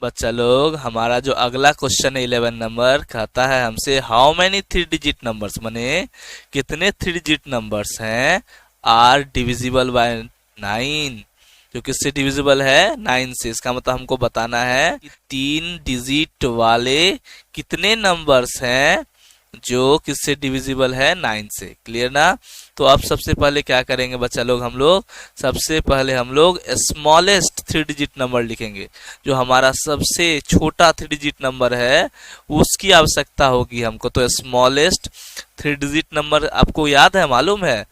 बच्चा लोग, हमारा जो अगला क्वेश्चन है 11 नंबर, कहता है हमसे how many three digit numbers, माने कितने थ्री डिजिट नंबर्स हैं आर डिविजिबल बाय 9, जो किससे डिविजिबल है 9 से। इसका मतलब हमको बताना है कि 3 डिजिट वाले कितने नंबर्स हैं जो किससे डिविजिबल है 9 से। क्लियर ना। तो अब सबसे पहले क्या करेंगे बच्चा लोग, हम लोग सबसे पहले हम लोग स्मॉलेस्ट थ्री डिजिट नंबर लिखेंगे। जो हमारा सबसे छोटा थ्री डिजिट नंबर है उसकी आवश्यकता होगी हमको। तो स्मॉलेस्ट थ्री डिजिट नंबर आपको याद है, मालूम है?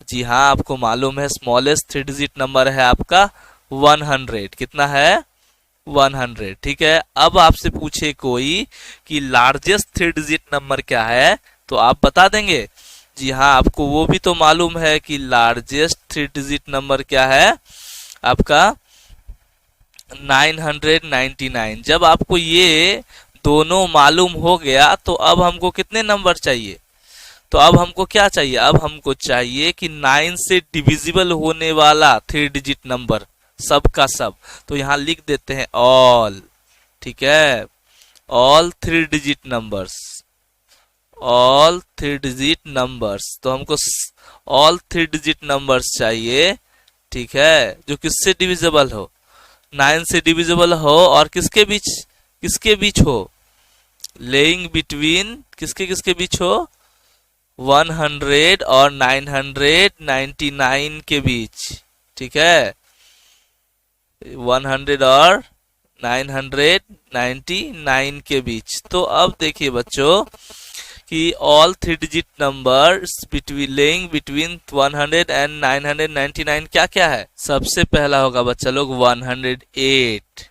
जी हाँ, आपको मालूम है स्मॉलेस्ट थ्री डिजिट नंबर है आपका 100। कितना है? 100। ठीक है। अब आपसे पूछे कोई कि लार्जेस्ट थ्री डिजिट नंबर क्या है, तो आप बता देंगे? जी हाँ, आपको वो भी तो मालूम है कि लार्जेस्ट थ्री डिजिट नंबर क्या है आपका 999। जब आपको ये दोनों मालूम हो गया तो अब हमको कितने नंबर चाहिए? तो अब हमको क्या चाहिए? अब हमको चाहिए कि 9 से डिविजिबल होने वाला थ्री डिजिट नंबर, सब का सब। तो यहां लिख देते हैं ऑल। ठीक है, all three digit numbers, all three digit numbers. तो हमको ऑल थ्री डिजिट नंबर्स चाहिए। ठीक है, जो किससे डिविजिबल हो, 9 से डिविजिबल हो और किसके बीच हो, लेइंग बिटवीन किसके किसके बीच हो, 100 और 999 के बीच। ठीक है, 100 और 999 के बीच। तो अब देखिए बच्चों कि all three digit numbers between laying between 100 and 999 क्या क्या है? सबसे पहला होगा बच्चा लोग 108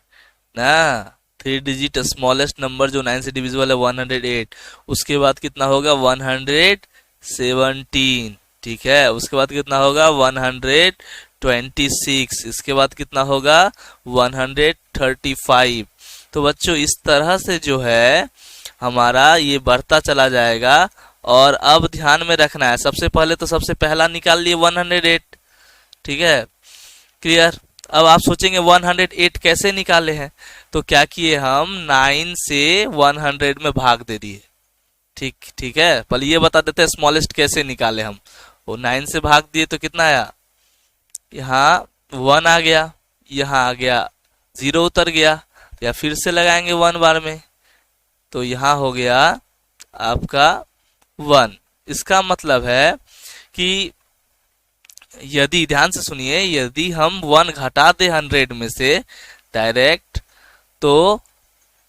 ना, थ्री डिजिट स्मॉलेस्ट नंबर जो 9 से डिविजिबल है 108। उसके बाद कितना होगा 117। ठीक है, उसके बाद कितना होगा 126। इसके बाद कितना होगा 135। तो बच्चों इस तरह से जो है हमारा ये बढ़ता चला जाएगा। और अब ध्यान में रखना है, सबसे पहले तो सबसे पहला निकाल लिए 108। ठीक है, क्लियर। अब आप सोचेंगे 108 कैसे निकाले हैं, तो क्या किए हम 9 से 100 में भाग दे दिए। ठीक ठीक है, पहले ये बता देते हैं स्मॉलेस्ट कैसे निकाले हम। वो 9 से भाग दिए तो कितना आया, यहाँ 1 आ गया, यहाँ आ गया 0 उतर गया, या फिर से लगाएंगे 1 बार में, तो यहाँ हो गया आपका 1। इसका मतलब है कि यदि ध्यान से सुनिए, यदि हम 1 घटा दे 100 में से डायरेक्ट, तो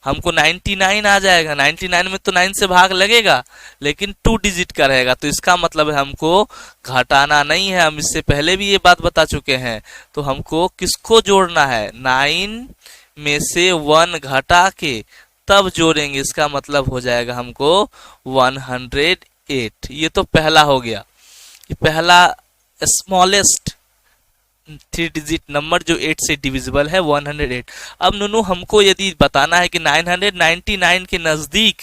हमको 99 आ जाएगा। 99 में तो 9 से भाग लगेगा लेकिन 2 डिजिट का रहेगा। तो इसका मतलब है हमको घटाना नहीं है, हम इससे पहले भी ये बात बता चुके हैं। तो हमको किसको जोड़ना है, 9 में से 1 घटा के तब जोड़ेंगे। इसका मतलब हो जाएगा हमको 108। ये तो पहला हो गया, ये पहला स्मॉलेस्ट थ्री डिजिट नंबर जो 8 से डिविजिबल है 108। अब नूनू हमको यदि बताना है कि 999 के नजदीक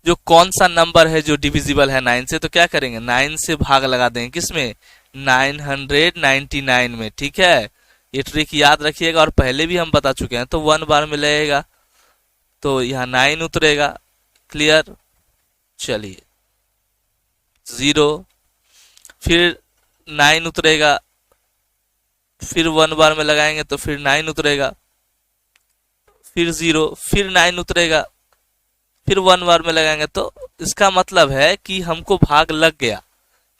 जो कौन सा नंबर है जो डिविजिबल है 9 से, तो क्या करेंगे 9 से भाग लगा देंगे किसमें, 999 में। ठीक है, ये ट्रिक याद रखिएगा और पहले भी हम बता चुके हैं। तो 1 बार में लगेगा तो यहाँ 9 उतरेगा। क्लियर, चलिए 0, फिर 9 उतरेगा, फिर 1 बार में लगाएंगे तो फिर 9 उतरेगा, फिर 0, फिर 9 उतरेगा, फिर 1 बार में लगाएंगे। तो इसका मतलब है कि हमको भाग लग गया।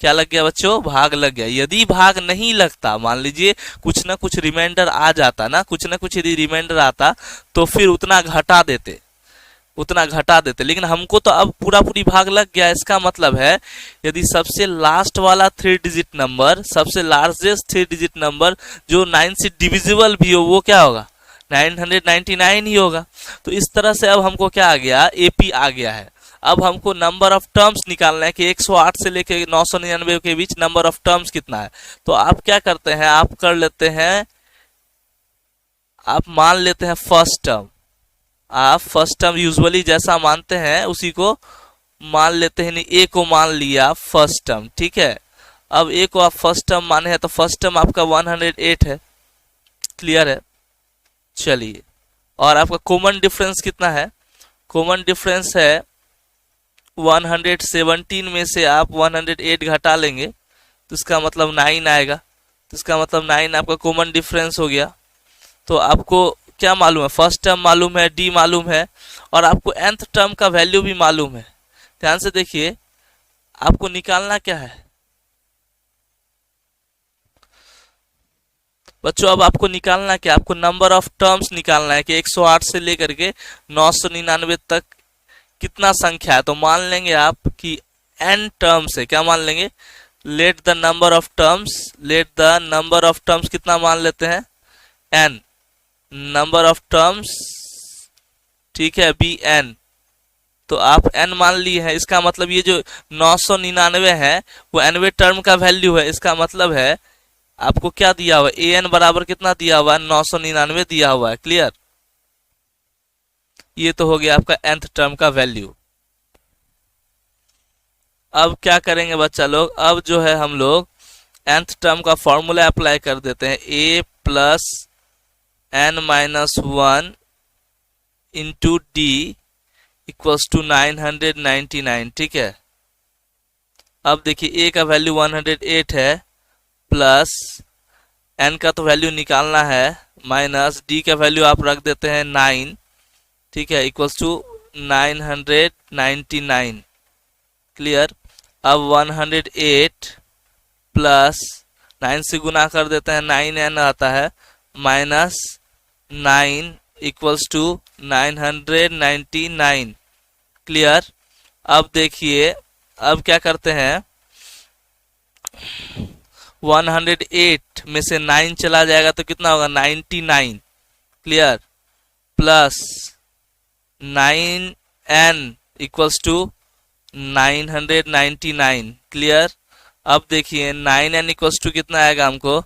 क्या लग गया बच्चों, भाग लग गया। यदि भाग नहीं लगता, मान लीजिए कुछ ना कुछ रिमाइंडर आ जाता ना, कुछ ना कुछ यदि रिमाइंडर आता तो फिर उतना घटा देते, लेकिन हमको तो अब पूरा पूरी भाग लग गया। इसका मतलब है यदि सबसे लास्ट वाला थ्री डिजिट नंबर, सबसे लार्जेस्ट थ्री डिजिट नंबर जो 9 से डिविजिबल भी हो, वो क्या होगा 999 ही होगा। तो इस तरह से अब हमको क्या आ गया, एपी आ गया है। अब हमको नंबर ऑफ टर्म्स निकालना है कि 108 से लेकर 999 के बीच नंबर ऑफ टर्म्स कितना है। तो आप क्या करते हैं, आप कर लेते हैं, आप मान लेते हैं फर्स्ट टर्म। आप फर्स्ट टर्म यूजुअली जैसा मानते हैं उसी को मान लेते हैं, नहीं ए को मान लिया फर्स्ट टर्म। ठीक है, अब ए को आप फर्स्ट टर्म माने हैं तो फर्स्ट टर्म आपका 108 है। क्लियर है, चलिए और आपका कॉमन डिफरेंस कितना है? कॉमन डिफरेंस है 117 में से आप 108 घटा लेंगे तो इसका मतलब 9 आएगा। तो इसका मतलब 9 आपका कॉमन डिफरेंस हो गया। तो आपको क्या मालूम है? फर्स्ट टर्म मालूम है, डी मालूम है, और आपको nth टर्म का वैल्यू भी मालूम है। ध्यान से देखिए, आपको निकालना क्या है बच्चों? अब आपको निकालना क्या? आपको नंबर ऑफ टर्म्स निकालना है कि 108 से लेकर के 999 तक कितना संख्या है। तो मान लेंगे आप कि n टर्म्स है। क्या मान लेंगे? Let the number of terms, let the number of terms कितना मान लेते हैं? n, नंबर ऑफ टर्म्स, ठीक है, बी n। तो आप n मान लिए हैं, इसका मतलब ये जो 999 है वो nवें टर्म का वैल्यू है। इसका मतलब है आपको क्या दिया हुआ है? an बराबर कितना दिया हुआ है? 999 दिया हुआ है। क्लियर? ये तो हो गया आपका nth टर्म का वैल्यू। अब क्या करेंगे बच्चा लोग? अब जो है हम लोग nth टर्म का फॉर्मूला अप्लाई कर देते हैं, a plus n minus 1 into D equals to 999। ठीक है, अब देखिए a का वैल्यू 108 है, प्लस n का तो वैल्यू निकालना है, माइनस d का वैल्यू आप रख देते हैं 9, ठीक है, इक्वल्स टू 999। क्लियर? अब 108 प्लस 9 से गुना कर देते हैं, 9n आता है, माइनस 9 इक्वल्स टू 999। क्लियर? अब देखिए, अब क्या करते हैं, 108 में से 9 चला जाएगा तो कितना होगा? 99। Clear? Plus 9n equals to 999। Clear? अब देखिए 9n इक्वल्स टू कितना आएगा हमको?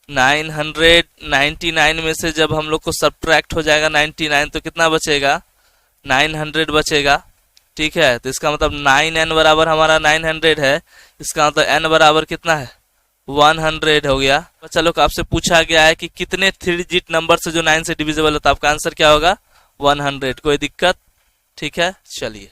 999 में से जब हम लोग को सब्ट्रैक्ट हो जाएगा 99 तो कितना बचेगा? 900 बचेगा। ठीक है, तो इसका मतलब 9n बराबर हमारा 900 है। इसका मतलब n बराबर कितना है? 100 हो गया। बच्चा लोग आपसे पूछा गया है कि कितने 3 डिजिट नंबर से जो 9 से डिविजिबल होता है, आपका आंसर क्या होगा? 100। कोई दिक्कत? ठीक है, चलिए।